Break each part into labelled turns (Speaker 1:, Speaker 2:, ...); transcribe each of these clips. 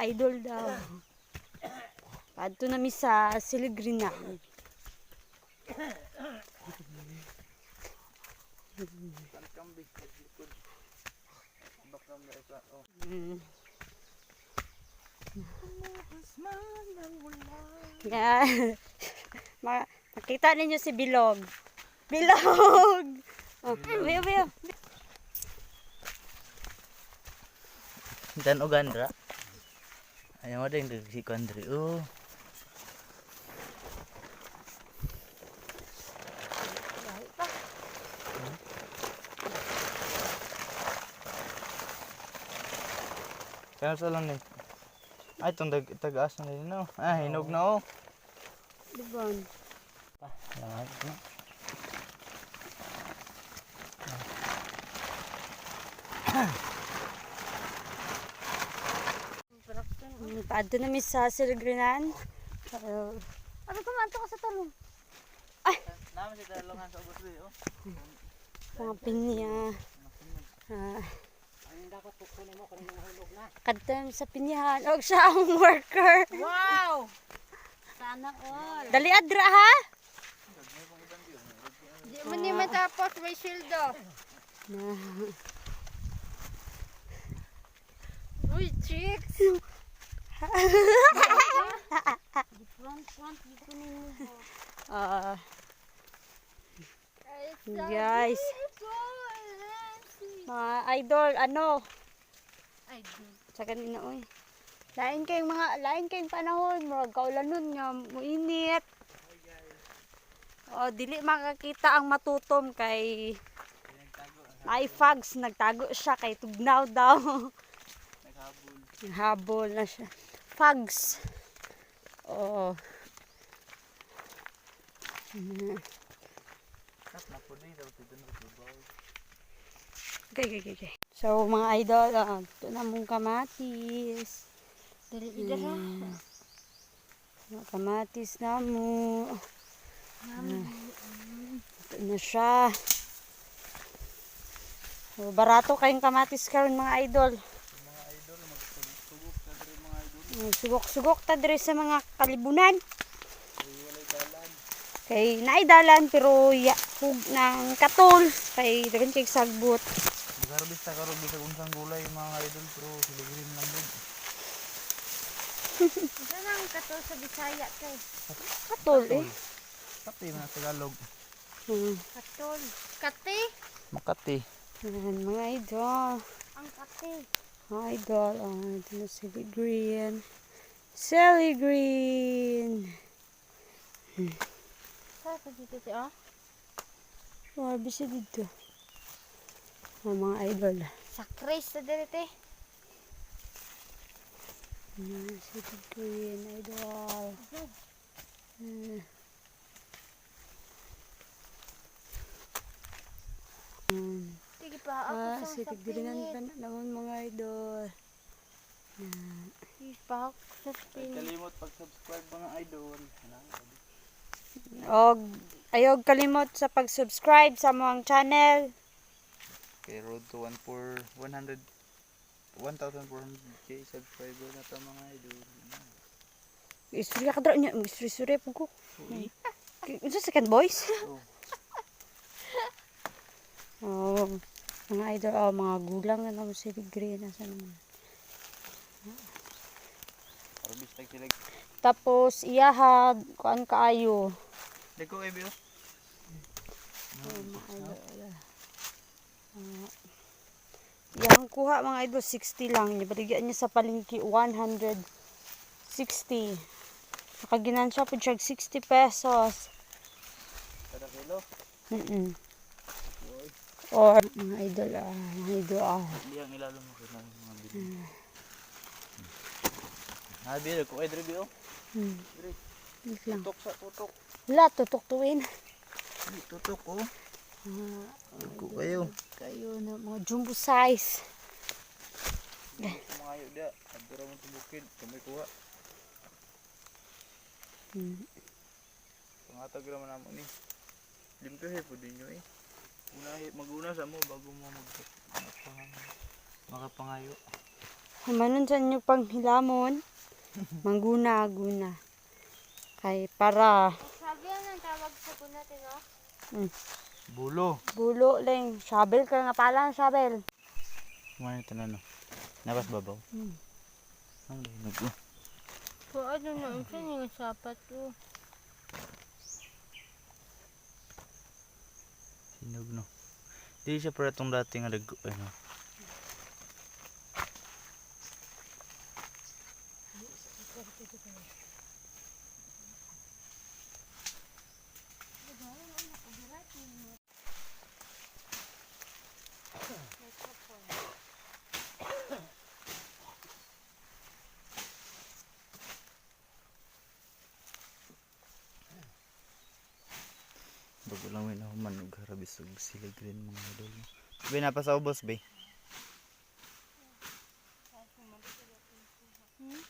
Speaker 1: idol daw. Adto na mi sa Siligrina. Yeah. Makita ninyo si Bilog. Bilog! Oh, bayo.
Speaker 2: Dan Ugandra. Ayaw ada yang si Kandri. Oh. Kaya sa lang ni. Ay, itong tagas na rin, no? Ah, hinog na, oh.
Speaker 1: Diban.
Speaker 2: Lahat na.
Speaker 1: Paadto na mi sa Siligrinan. Ano ka manto ka sa talong? Ay!
Speaker 2: Naman si talongan sa ubos rin, oh.
Speaker 1: Mga pinya.
Speaker 3: Dapat kukunin mo kanina mahulog na.
Speaker 1: Kadto sa pinyahan. Og siya ang worker.
Speaker 3: Wow! Sana all.
Speaker 1: Dali adra ha?
Speaker 3: Di mo ni matapos may sildo. Uy, chicks! Front, di ko ninyo.
Speaker 1: Guys. Mga idol, ano? Sa kanina, oy. Lain kayong panahon, murag kaulanon nga, muinit. O, dili makakita ang matutom kay ay fags, nagtago siya kay tugnaw daw. Naghabol na siya. Fags. Oh. Okay. So, mga idol, ito na mong kamatis.
Speaker 3: Dali-dali.
Speaker 1: Mga kamatis na mo. Ito na siya. So, barato kayong kamatis karon mga idol. Sugok ta diri sa mga kalibunan. Kay naidalan pero hug ng katol kay dagan kay sagbot.
Speaker 2: Magarbista karon bisag unsang gulay mga idol pero Siligrin lang din.
Speaker 3: Saan ang katol sa Bisaya kay?
Speaker 1: Katol eh.
Speaker 2: Pati mga Tagalog.
Speaker 3: Katol. Kati?
Speaker 2: Makati.
Speaker 1: Ayan, mga idol.
Speaker 3: Ang kati.
Speaker 1: Mga idol. Ito na Siligrin. Siligrin.
Speaker 3: Saan pa dito siya?
Speaker 1: Warbi siya dito. Mga idol.
Speaker 3: Sa Chris sa direte.
Speaker 1: Siligrin, idol.
Speaker 3: Sige pa ako sa
Speaker 1: Siligrinan pa
Speaker 3: pingit.
Speaker 1: na naman mga idol.
Speaker 3: Sige pa ako sa pingit.
Speaker 2: Kalimot pag-subscribe mga idol.
Speaker 1: Og ayog kalimot sa pag-subscribe sa among channel.
Speaker 2: Okay, road to 1,400k subscriber na to mga idol.
Speaker 1: Istorya ka dra niya, istorya po ko. Unsa second voice? Oh, mga idol, mga gulang na naman Siligrin nasa naman.
Speaker 2: Arbista sila.
Speaker 1: Tapos iyaha kuan kaayo.
Speaker 2: Deko kay Bio.
Speaker 1: Yang kuha mga idol 60 lang, nibaligyan niya sa palengke 160. Nakaginansya po siya 60 pesos.
Speaker 2: Kada kilo.
Speaker 1: Or mga idol
Speaker 2: Liyang ilalo mo kay mga bili. Bio ko kay Bio.
Speaker 1: Wait lang.
Speaker 2: Tutok sa tutok.
Speaker 1: Wala, tutok-tuwin.
Speaker 2: Tutok oh. Ko kayo.
Speaker 1: Kayo na mga jumbo size.
Speaker 2: Mga ayo dia, adura mo tubukid, kamay kuha. Pangatag ra man namo ni. Limpihe po din nyo eh. Maguna sa mo bago mo makapangayo.
Speaker 1: Manon sa inyo pang hilamon. Mangguna-guna. Kay para
Speaker 3: Sabi yan ang tawag sa po natin, no?
Speaker 2: Bulo.
Speaker 1: bulo lang. Shovel ka nga pala, shovel.
Speaker 2: Kumain ito na no. Nabas babaw.
Speaker 1: Hmm.
Speaker 2: Ang linog ko.
Speaker 3: Po, ano na, ang saan yung sapat ko?
Speaker 2: Hinog no. Di siya para itong dating alago. Ano. Bago lang may nahuman og harabis og sila green mga idol. Be napa sa ubos be.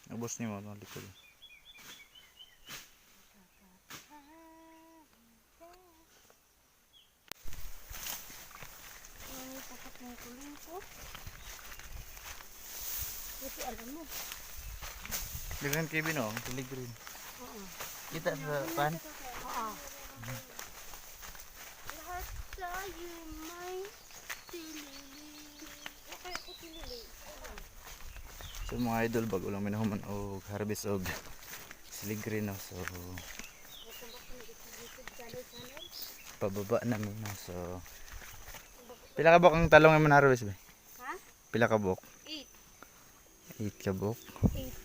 Speaker 2: Ubos ni mo ang likod.
Speaker 3: Ano yung pakat ng kulong ko? Kasi alam mo.
Speaker 2: Dagan kay bino, tulig green. Kita sa pan.
Speaker 3: Lahat tayo may silili. Okay, ako silili.
Speaker 2: So mga idol bago lang may nahuman og harabis og sila green no. So pababa namin na. So pila ka buok ang talong ang manharvest ba?
Speaker 3: Ha?
Speaker 2: Pila ka buok?
Speaker 3: 8.
Speaker 2: 8 ka buok.
Speaker 3: 8.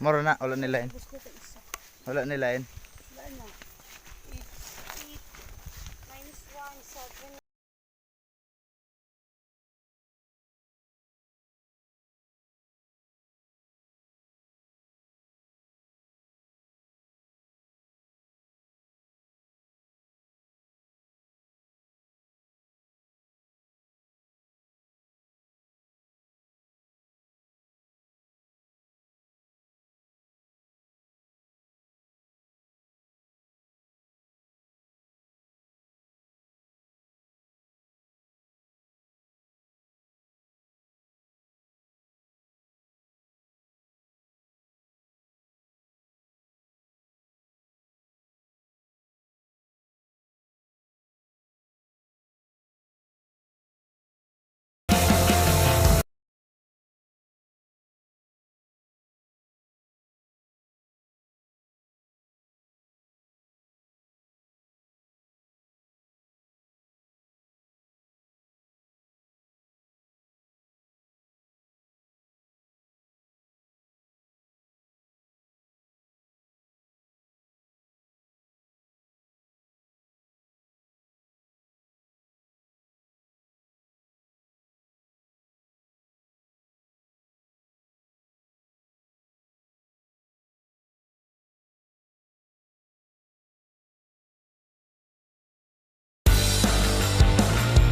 Speaker 2: Moro na, wala nilain.
Speaker 3: Gusto ko isa.
Speaker 2: Wala nilain.
Speaker 3: Wala na.